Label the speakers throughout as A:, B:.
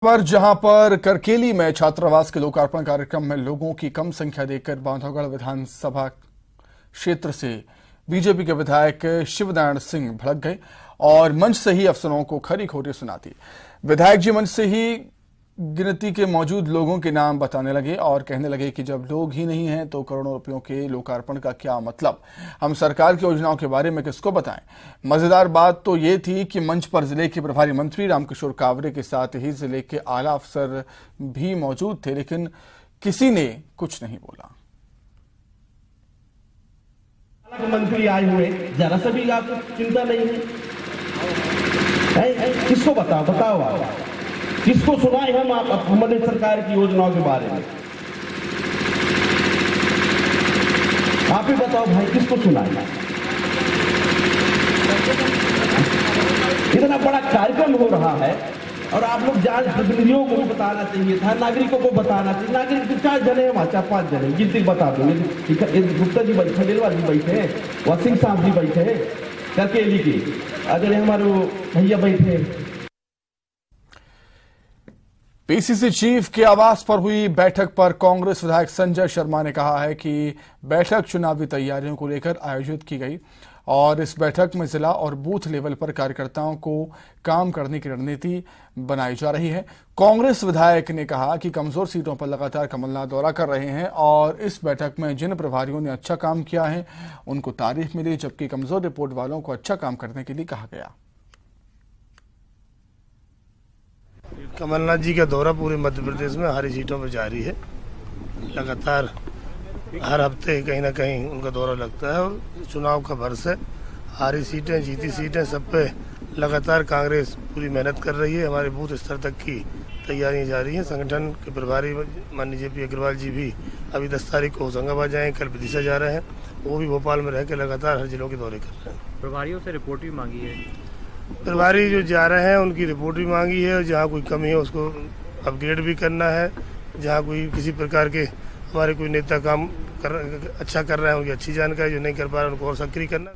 A: पर जहां पर करकेली में छात्रावास के लोकार्पण कार्यक्रम में लोगों की कम संख्या देखकर बांधवगढ़ विधानसभा क्षेत्र से बीजेपी के विधायक शिवनारायण सिंह भड़क गए और मंच से ही अफसरों को खरी खोटी सुनाती। विधायक जी मंच से ही गिनती के मौजूद लोगों के नाम बताने लगे और कहने लगे कि जब लोग ही नहीं हैं तो करोड़ों रुपयों के लोकार्पण का क्या मतलब, हम सरकार की योजनाओं के बारे में किसको बताएं। मजेदार बात तो ये थी कि मंच पर जिले के प्रभारी मंत्री रामकिशोर कावरे के साथ ही जिले के आला अफसर भी मौजूद थे, लेकिन किसी ने कुछ नहीं बोला।
B: मंत्री आए हुए, जरा सा भी आपको चिंता नहीं है? किसको बताओ आप किसको सुनाए हम हमारे सरकार की योजनाओं के बारे में? आप ही बताओ भाई, किसको सुनाए? इतना बड़ा कार्यक्रम हो रहा है और आप लोग प्रतिनिधियों को बताना चाहिए था, नागरिकों को बताना चाहिए। नागरिक 4 जने वहां 4-5 जने गिनती बता दो। गुप्ता जी बैठे, दिलवाल जी बैठे, वसीम साहब जी बैठे, करकेली की अगर हमारे भैया बैठे।
A: पीसीसी चीफ के आवास पर हुई बैठक पर कांग्रेस विधायक संजय शर्मा ने कहा है कि बैठक चुनावी तैयारियों को लेकर आयोजित की गई और इस बैठक में जिला और बूथ लेवल पर कार्यकर्ताओं को काम करने की रणनीति बनाई जा रही है। कांग्रेस विधायक ने कहा कि कमजोर सीटों पर लगातार कमलनाथ दौरा कर रहे हैं और इस बैठक में जिन प्रभारियों ने अच्छा काम किया है उनको तारीफ मिली, जबकि कमजोर रिपोर्ट वालों को अच्छा काम करने के लिए कहा गया।
C: कमलनाथ जी का दौरा पूरे मध्य प्रदेश में हर सीटों पर जारी है। लगातार हर हफ्ते कहीं ना कहीं उनका दौरा लगता है और चुनाव का वर्ष है। हारी सीटें, जीती सीटें, सब पे लगातार कांग्रेस पूरी मेहनत कर रही है। हमारे बूथ स्तर तक की तैयारियां जारी हैं। संगठन के प्रभारी माननीय जेपी अग्रवाल जी भी अभी 10 तारीख को होशंगाबाद जाएँ, कल विदिशा जा रहे हैं। वो भी भोपाल में रह के लगातार हर जिलों के दौरे कर रहे हैं।
D: प्रभारियों से रिपोर्ट भी मांगी है।
C: प्रभारी जो जा रहे हैं उनकी रिपोर्ट भी मांगी है और जहाँ कोई कमी है उसको अपग्रेड भी करना है। जहाँ कोई किसी प्रकार के हमारे कोई नेता काम अच्छा कर रहे हैं उनकी अच्छी जानकारी, जो नहीं कर पा रहे उनको और सक्रिय करना।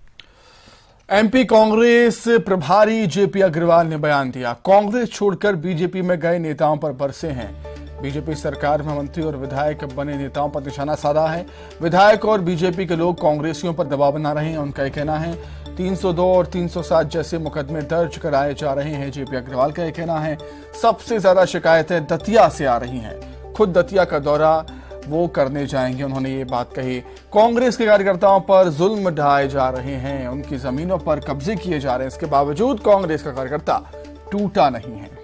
A: एमपी कांग्रेस प्रभारी जेपी अग्रवाल ने बयान दिया, कांग्रेस छोड़कर बीजेपी में गए नेताओं पर बरसे हैं। बीजेपी सरकार में मंत्री और विधायक बने नेताओं पर निशाना साधा है। विधायक और बीजेपी के लोग कांग्रेसियों पर दबाव बना रहे हैं। उनका यह कहना है 302 और 307 जैसे मुकदमे दर्ज कराए जा रहे हैं। जेपी अग्रवाल का यह कहना है सबसे ज्यादा शिकायतें दतिया से आ रही हैं। खुद दतिया का दौरा वो करने जाएंगे। उन्होंने ये बात कही। कांग्रेस के कार्यकर्ताओं पर जुल्म ढाए जा रहे हैं, उनकी जमीनों पर कब्जे किए जा रहे हैं। इसके बावजूद कांग्रेस का कार्यकर्ता टूटा नहीं है।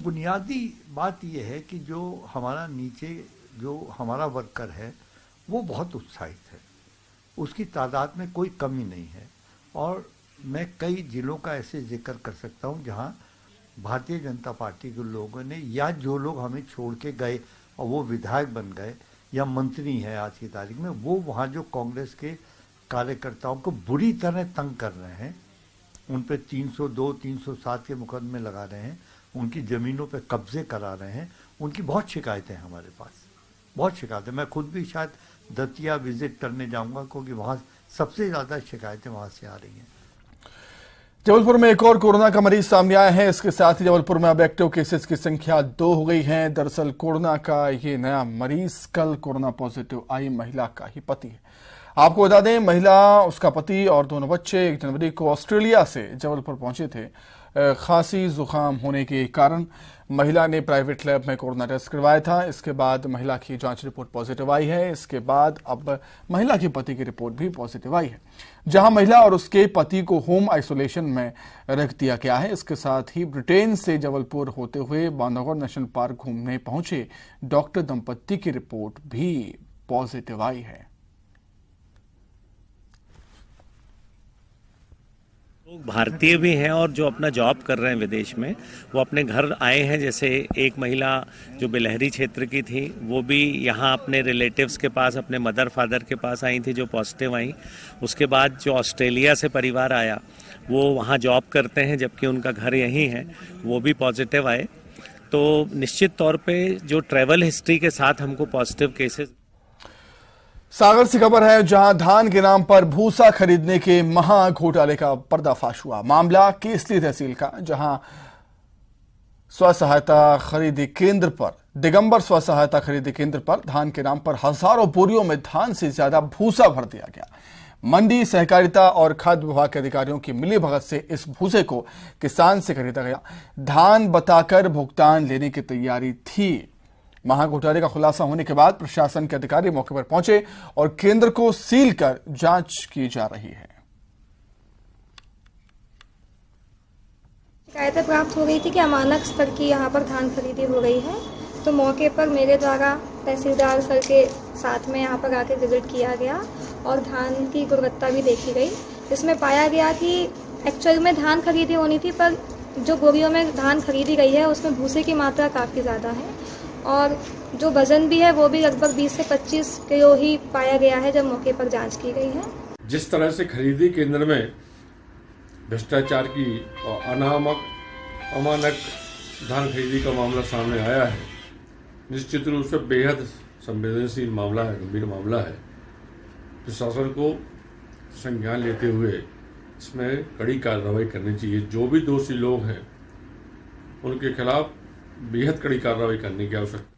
E: बुनियादी बात यह है कि जो हमारा नीचे जो हमारा वर्कर है वो बहुत उत्साहित है, उसकी तादाद में कोई कमी नहीं है। और मैं कई जिलों का ऐसे जिक्र कर सकता हूं जहां भारतीय जनता पार्टी के लोगों ने या जो लोग हमें छोड़ के गए और वो विधायक बन गए या मंत्री हैं आज की तारीख में, वो वहाँ जो कांग्रेस के कार्यकर्ताओं को बुरी तरह तंग कर रहे हैं, उन पर 302, 307 के मुकदमे लगा रहे हैं, उनकी ज़मीनों पे कब्जे करा रहे हैं। उनकी बहुत शिकायतें हैं हमारे पास, बहुत शिकायतें। मैं खुद भी शायद दतिया विजिट करने जाऊंगा क्योंकि वहाँ सबसे ज़्यादा शिकायतें वहाँ से आ रही हैं।
A: जबलपुर में एक और कोरोना का मरीज सामने आया है। इसके साथ ही जबलपुर में अब एक्टिव केसेस की संख्या 2 हो गई है। दरअसल कोरोना का ये नया मरीज कल कोरोना पॉजिटिव आई महिला का ही पति है। आपको बता दें, महिला, उसका पति और दोनों बच्चे 1 जनवरी को ऑस्ट्रेलिया से जबलपुर पहुंचे थे। खांसी जुकाम होने के कारण महिला ने प्राइवेट लैब में कोरोना टेस्ट करवाया था। इसके बाद महिला की जांच रिपोर्ट पॉजिटिव आई है। इसके बाद अब महिला के पति की रिपोर्ट भी पॉजिटिव आई है, जहां महिला और उसके पति को होम आइसोलेशन में रख दिया गया है। इसके साथ ही ब्रिटेन से जबलपुर होते हुए बांधवगढ़ नेशनल पार्क घूमने पहुंचे डॉक्टर दंपत्ति की रिपोर्ट भी पॉजिटिव आई है।
F: लोग भारतीय भी हैं और जो अपना जॉब कर रहे हैं विदेश में, वो अपने घर आए हैं। जैसे एक महिला जो बिलहरी क्षेत्र की थी, वो भी यहाँ अपने रिलेटिव्स के पास, अपने मदर फादर के पास आई थी जो पॉजिटिव आई। उसके बाद जो ऑस्ट्रेलिया से परिवार आया वो वहाँ जॉब करते हैं जबकि उनका घर यहीं है, वो भी पॉजिटिव आए। तो निश्चित तौर पे जो ट्रैवल हिस्ट्री के साथ हमको पॉजिटिव केसेस
A: सागर से खबर है, जहां धान के नाम पर भूसा खरीदने के महा घोटाले का पर्दाफाश हुआ। मामला केसली तहसील का, जहां स्व सहायता खरीदी केंद्र पर दिगंबर स्व सहायता खरीदी केंद्र पर धान के नाम पर हजारों बोरियों में धान से ज्यादा भूसा भर दिया गया। मंडी, सहकारिता और खाद्य विभाग के अधिकारियों की मिलीभगत से इस भूसे को किसान से खरीदा गया। धान बताकर भुगतान लेने की तैयारी थी। महाघोटाले का खुलासा होने के बाद प्रशासन के अधिकारी मौके पर पहुंचे और केंद्र को सील कर जांच की जा रही है।
D: शिकायतें प्राप्त हो गई थी कि अमानक स्तर की यहाँ पर धान खरीदी हो गई है, तो मौके पर मेरे द्वारा तहसीलदार सर के साथ में यहाँ पर आके विजिट किया गया और धान की गुणवत्ता भी देखी गई। इसमें पाया गया कि एक्चुअल में धान खरीदी होनी थी, पर जो बोरियों में धान खरीदी गई है उसमें भूसे की मात्रा काफ़ी ज़्यादा है और जो वजन भी है वो भी लगभग 20 से 25 किलो ही पाया गया है जब मौके पर जांच की गई है।
G: जिस तरह से खरीदी केंद्र में भ्रष्टाचार की और अमानक धान खरीदी का मामला सामने आया है, निश्चित रूप से बेहद संवेदनशील मामला है, गंभीर मामला है। प्रशासन को संज्ञान लेते हुए इसमें कड़ी कार्रवाई करनी चाहिए। जो भी दोषी लोग हैं उनके खिलाफ बेहद कड़ी कार्रवाई करने की आवश्यकता।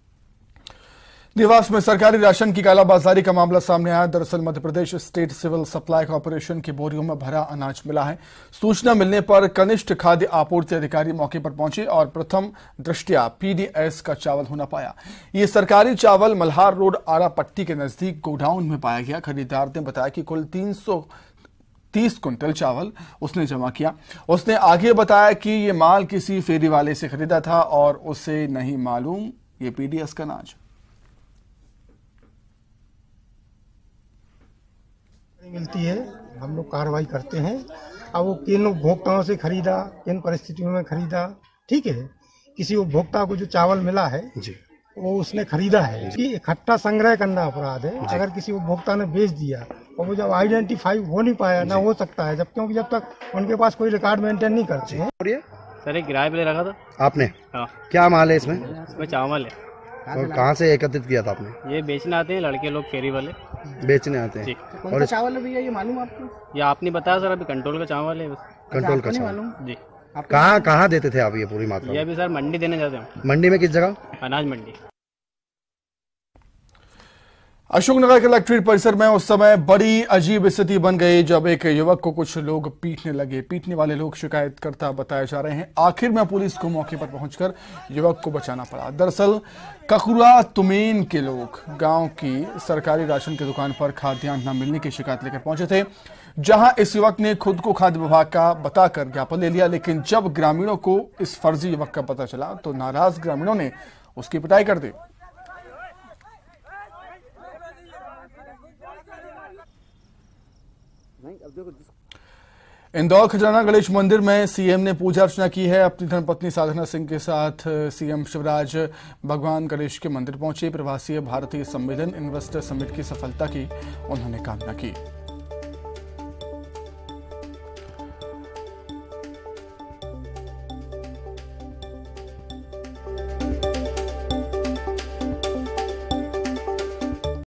A: देवास में सरकारी राशन की कालाबाजारी का मामला सामने आया। दरअसल Madhya Pradesh state civil supply corporation की बोरियों में भरा अनाज मिला है। सूचना मिलने पर कनिष्ठ खाद्य आपूर्ति अधिकारी मौके पर पहुंचे और प्रथम दृष्टया पीडीएस का चावल होना पाया। ये सरकारी चावल मल्हार रोड आरा पट्टी के नजदीक गोडाउन में पाया गया। खरीदार ने बताया कि कुल 330 कुंटल चावल उसने जमा किया। उसने आगे बताया कि ये माल किसी फेरी वाले से खरीदा था और उसे नहीं मालूम ये पीडीएस का अनाज।
H: मिलती है, हम लोग कार्रवाई करते हैं। अब वो किन उपभोक्ताओं से खरीदा, किन परिस्थितियों में खरीदा, ठीक है। किसी उपभोक्ता को जो चावल मिला है जी, वो उसने खरीदा है कि इकट्ठा संग्रह करना अपराध है। अगर किसी उपभोक्ता ने बेच दिया और वो जब आइडेंटिफाई हो नहीं पाया, ना हो सकता है क्योंकि जब तक उनके पास कोई रिकॉर्ड मेंटेन नहीं करते हैं।
I: सर, एक किराए पे ले रखा था
J: आपने?
I: हाँ।
J: क्या माल है इसमें?
I: इसमें चावल है।
J: और कहाँ से एकत्रित किया था आपने?
I: ये बेचने आते हैं लड़के लोग, फेरी वाले
J: बेचने आते हैं।
H: और चावल भी है ये मालूम आपको?
I: ये आपने बताया सर, अभी कंट्रोल का चावल है।
J: कंट्रोल का चावल
I: जी।
J: कहाँ देते थे आप ये पूरी मात्रा?
I: ये भी सर मंडी देने जाते हैं।
J: मंडी में किस जगह?
I: अनाज मंडी।
A: अशोकनगर कलेक्ट्रेट परिसर में उस समय बड़ी अजीब स्थिति बन गई जब एक युवक को कुछ लोग पीटने लगे। पीटने वाले लोग शिकायतकर्ता बताए जा रहे हैं। आखिर में पुलिस को मौके पर पहुंचकर युवक को बचाना पड़ा। दरअसल ककुरा तुमेन के लोग गांव की सरकारी राशन की दुकान पर खाद्यान्न न मिलने की शिकायत लेकर पहुंचे थे, जहां इस युवक ने खुद को खाद्य विभाग का बताकर ज्ञापन ले लिया। लेकिन जब ग्रामीणों को इस फर्जी युवक का पता चला तो नाराज ग्रामीणों ने उसकी पिटाई कर दी। इंदौर खजाना गणेश मंदिर में सीएम ने पूजा अर्चना की है। अपनी धर्मपत्नी साधना सिंह के साथ सीएम शिवराज भगवान गणेश के मंदिर पहुंचे। प्रवासी भारतीय सम्मेलन इन्वेस्टर समिट की सफलता की उन्होंने कामना की।